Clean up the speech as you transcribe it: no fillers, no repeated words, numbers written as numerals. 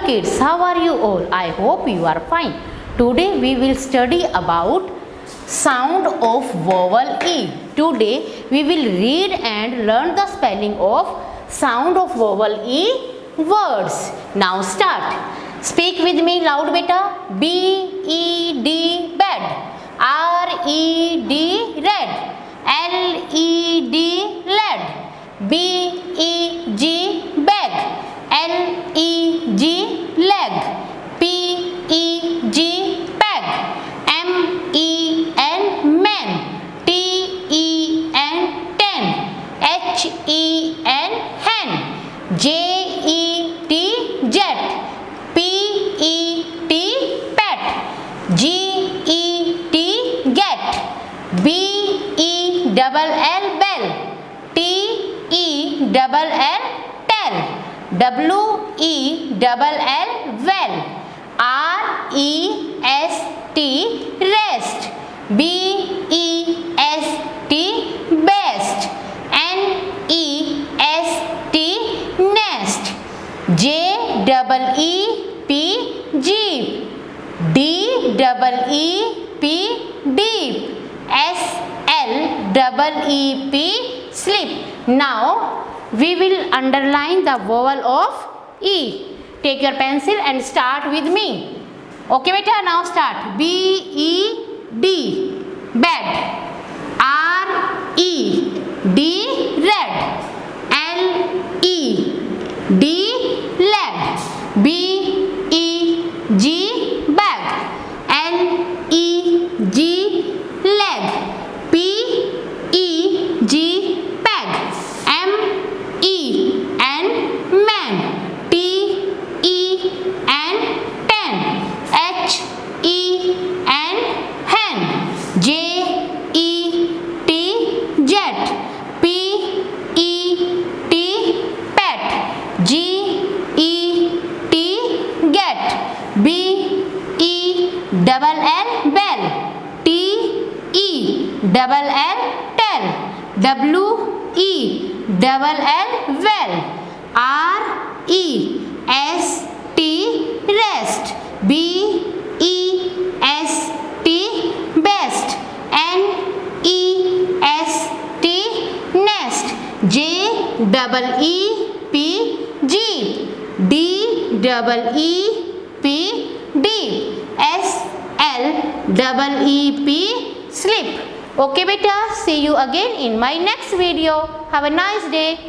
kids, how are you all? I hope you are fine. Today we will study about sound of vowel E. Today we will read and learn the spelling of sound of vowel E words. Now start. Speak with me loud beta. B-E-D bed. R-E-D red. L-E-D led. B-E-G bag. L-E-G leg. P-E-G peg. M-E-N man. T-E-N ten. H-E-N hen. J-E-T jet. P-E-T pet. G-E-T get. B-E-double-L bell. T-E-double-L tell. W-E-double-L well. R-E-S-T rest. B-E-S-T best. N-E-S-T nest. J-E-E-P jeep. D-E-E-P deep. S-L-E-E-P slip. Now we will underline the vowel of E. Take your pencil and start with me. Okay beta, now start. B-E-D bed. R-E-D red. L-E-D leg. B-E-G bag. L-E-G leg. P-E-G peg. M-E-N man. T-E-N ten. H-E-N hen. J-E-T jet. P-E-T pet. G-E-T get. B-E-double-L bell. T-E-double-L tell. W-E-double-L well. R-E-S-T rest. B-E-S-T best. N-E-S-T nest. J-E-E-P jeep. D-E-E-P deep. S-L-E-E-P slip. Okay beta, see you again in my next video. Have a nice day.